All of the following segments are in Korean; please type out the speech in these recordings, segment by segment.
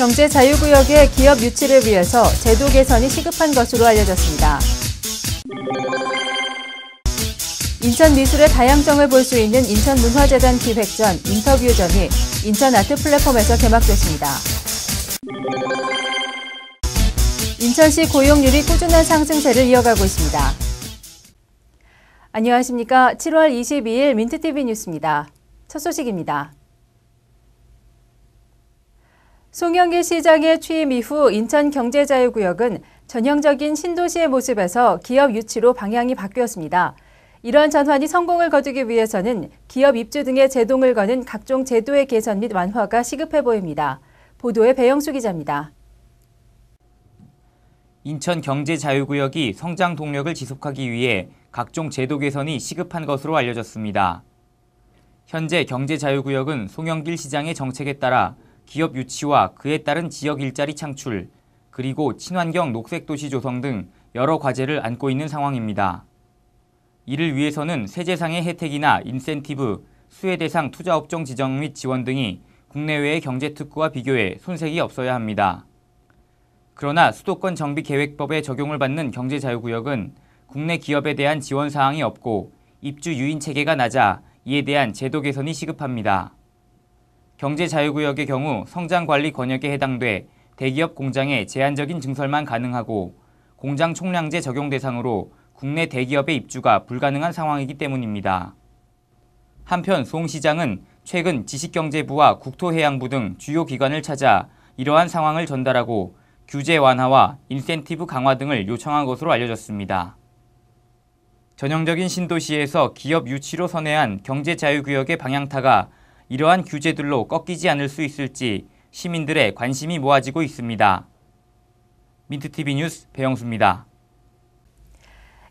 경제 자유구역의 기업 유치를 위해서 제도 개선이 시급한 것으로 알려졌습니다. 인천 미술의 다양성을 볼 수 있는 인천문화재단 기획전 인터뷰전이 인천 아트 플랫폼에서 개막됐습니다. 인천시 고용률이 꾸준한 상승세를 이어가고 있습니다. 안녕하십니까. 7월 22일 민트TV 뉴스입니다. 첫 소식입니다. 송영길 시장의 취임 이후 인천경제자유구역은 전형적인 신도시의 모습에서 기업 유치로 방향이 바뀌었습니다. 이러한 전환이 성공을 거두기 위해서는 기업 입주 등의 제동을 거는 각종 제도의 개선 및 완화가 시급해 보입니다. 보도에 배영수 기자입니다. 인천경제자유구역이 성장 동력을 지속하기 위해 각종 제도 개선이 시급한 것으로 알려졌습니다. 현재 경제자유구역은 송영길 시장의 정책에 따라 기업 유치와 그에 따른 지역 일자리 창출, 그리고 친환경 녹색도시 조성 등 여러 과제를 안고 있는 상황입니다. 이를 위해서는 세제상의 혜택이나 인센티브, 수혜 대상 투자업종 지정 및 지원 등이 국내외의 경제특구와 비교해 손색이 없어야 합니다. 그러나 수도권 정비계획법에 적용을 받는 경제자유구역은 국내 기업에 대한 지원 사항이 없고 입주 유인 체계가 낮아 이에 대한 제도 개선이 시급합니다. 경제자유구역의 경우 성장관리 권역에 해당돼 대기업 공장에 제한적인 증설만 가능하고 공장 총량제 적용 대상으로 국내 대기업의 입주가 불가능한 상황이기 때문입니다. 한편 송 시장은 최근 지식경제부와 국토해양부 등 주요 기관을 찾아 이러한 상황을 전달하고 규제 완화와 인센티브 강화 등을 요청한 것으로 알려졌습니다. 전형적인 신도시에서 기업 유치로 선회한 경제자유구역의 방향타가 이러한 규제들로 꺾이지 않을 수 있을지 시민들의 관심이 모아지고 있습니다. 민트TV 뉴스 배영수입니다.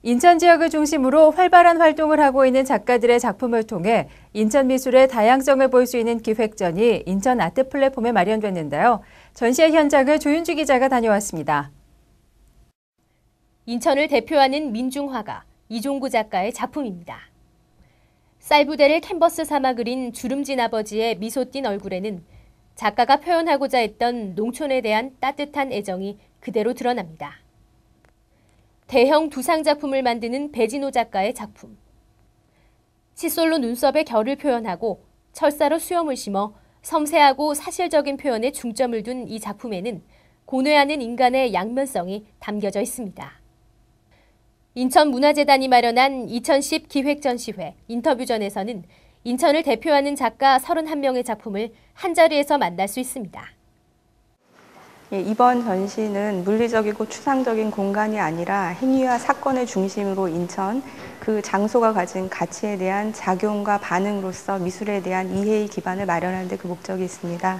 인천 지역을 중심으로 활발한 활동을 하고 있는 작가들의 작품을 통해 인천 미술의 다양성을 볼 수 있는 기획전이 인천 아트 플랫폼에 마련됐는데요. 전시회 현장을 조윤주 기자가 다녀왔습니다. 인천을 대표하는 민중화가 이종구 작가의 작품입니다. 쌀부대를 캔버스 삼아 그린 주름진 아버지의 미소 띤 얼굴에는 작가가 표현하고자 했던 농촌에 대한 따뜻한 애정이 그대로 드러납니다. 대형 두상 작품을 만드는 배진호 작가의 작품. 칫솔로 눈썹의 결을 표현하고 철사로 수염을 심어 섬세하고 사실적인 표현에 중점을 둔 이 작품에는 고뇌하는 인간의 양면성이 담겨져 있습니다. 인천문화재단이 마련한 2010 기획전시회 인터뷰전에서는 인천을 대표하는 작가 31명의 작품을 한자리에서 만날 수 있습니다. 이번 전시는 물리적이고 추상적인 공간이 아니라 행위와 사건의 중심으로 인천, 그 장소가 가진 가치에 대한 작용과 반응으로서 미술에 대한 이해의 기반을 마련하는 데 그 목적이 있습니다.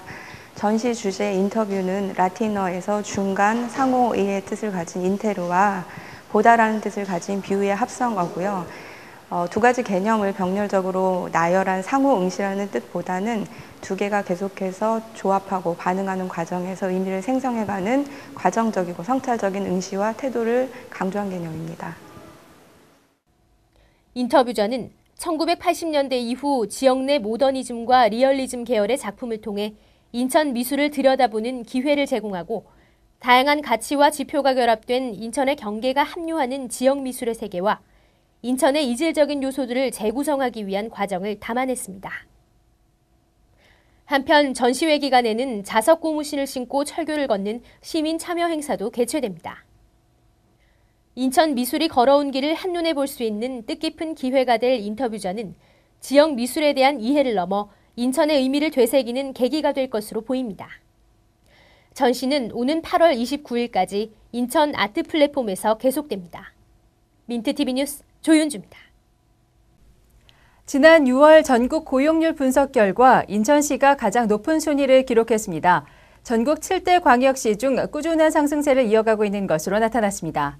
전시 주제 인터뷰는 라틴어에서 중간, 상호의의 뜻을 가진 인테로와 보다라는 뜻을 가진 비유의 합성어고요. 두 가지 개념을 병렬적으로 나열한 상호응시라는 뜻보다는 두 개가 계속해서 조합하고 반응하는 과정에서 의미를 생성해가는 과정적이고 성찰적인 응시와 태도를 강조한 개념입니다. 인터뷰전은 1980년대 이후 지역 내 모더니즘과 리얼리즘 계열의 작품을 통해 인천 미술을 들여다보는 기회를 제공하고 다양한 가치와 지표가 결합된 인천의 경계가 합류하는 지역 미술의 세계와 인천의 이질적인 요소들을 재구성하기 위한 과정을 담아냈습니다. 한편 전시회 기간에는 자석 고무신을 신고 철교를 걷는 시민 참여 행사도 개최됩니다. 인천 미술이 걸어온 길을 한눈에 볼 수 있는 뜻깊은 기회가 될 인터뷰전은 지역 미술에 대한 이해를 넘어 인천의 의미를 되새기는 계기가 될 것으로 보입니다. 전시는 오는 8월 29일까지 인천 아트 플랫폼에서 계속됩니다. 민트TV 뉴스 조윤주입니다. 지난 6월 전국 고용률 분석 결과 인천시가 가장 높은 순위를 기록했습니다. 전국 7대 광역시 중 꾸준한 상승세를 이어가고 있는 것으로 나타났습니다.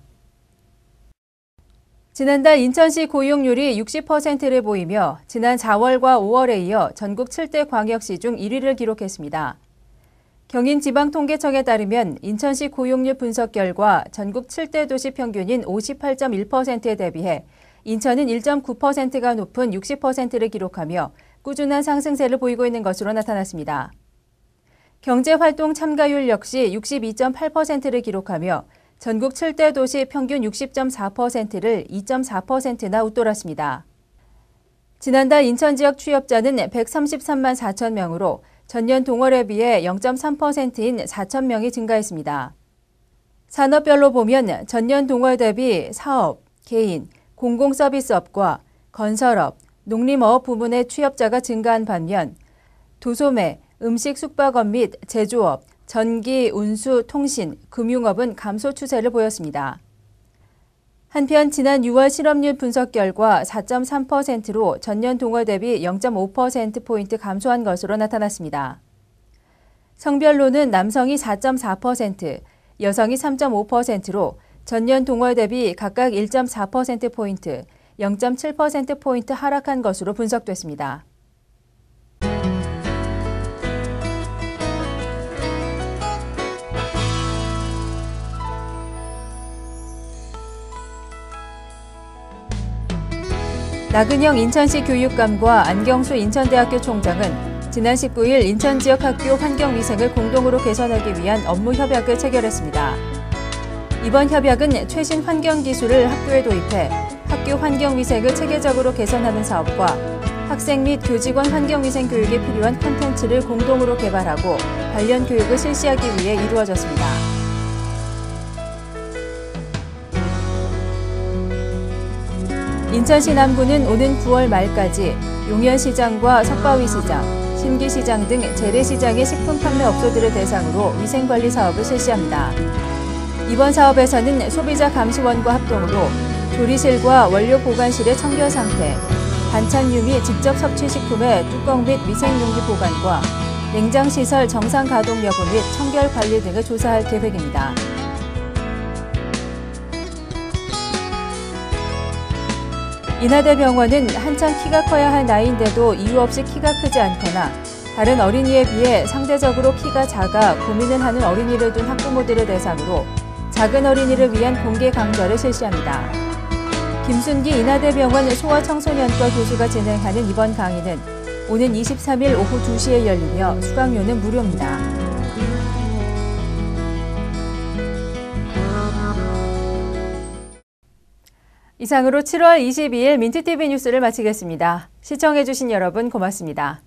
지난달 인천시 고용률이 60%를 보이며 지난 4월과 5월에 이어 전국 7대 광역시 중 1위를 기록했습니다. 경인지방통계청에 따르면 인천시 고용률 분석 결과 전국 7대 도시 평균인 58.1%에 대비해 인천은 1.9%가 높은 60%를 기록하며 꾸준한 상승세를 보이고 있는 것으로 나타났습니다. 경제활동 참가율 역시 62.8%를 기록하며 전국 7대 도시 평균 60.4%를 2.4%나 웃돌았습니다. 지난달 인천 지역 취업자는 133만 4천 명으로 전년 동월에 비해 0.3%인 4천 명이 증가했습니다. 산업별로 보면 전년 동월 대비 사업, 개인, 공공서비스업과 건설업, 농림어업 부문의 취업자가 증가한 반면 도소매, 음식 숙박업 및 제조업, 전기, 운수, 통신, 금융업은 감소 추세를 보였습니다. 한편 지난 6월 실업률 분석 결과 4.3%로 전년 동월 대비 0.5%포인트 감소한 것으로 나타났습니다. 성별로는 남성이 4.4%, 여성이 3.5%로 전년 동월 대비 각각 1.4%포인트, 0.7%포인트 하락한 것으로 분석됐습니다. 나근영 인천시 교육감과 안경수 인천대학교 총장은 지난 19일 인천 지역 학교 환경위생을 공동으로 개선하기 위한 업무 협약을 체결했습니다. 이번 협약은 최신 환경기술을 학교에 도입해 학교 환경위생을 체계적으로 개선하는 사업과 학생 및 교직원 환경위생 교육에 필요한 콘텐츠를 공동으로 개발하고 관련 교육을 실시하기 위해 이루어졌습니다. 인천시 남구는 오는 9월 말까지 용현시장과 석바위시장, 신기시장 등 재래시장의 식품 판매 업소들을 대상으로 위생관리 사업을 실시합니다. 이번 사업에서는 소비자 감시원과 합동으로 조리실과 원료 보관실의 청결 상태, 반찬류 및 직접 섭취 식품의 뚜껑 및 위생용기 보관과 냉장시설 정상 가동 여부 및 청결 관리 등을 조사할 계획입니다. 인하대병원은 한창 키가 커야 할 나이인데도 이유 없이 키가 크지 않거나 다른 어린이에 비해 상대적으로 키가 작아 고민을 하는 어린이를 둔 학부모들을 대상으로 작은 어린이를 위한 공개 강좌를 실시합니다. 김순기 인하대병원 소아청소년과 교수가 진행하는 이번 강의는 오는 23일 오후 2시에 열리며 수강료는 무료입니다. 이상으로 7월 22일 민트TV 뉴스를 마치겠습니다. 시청해주신 여러분 고맙습니다.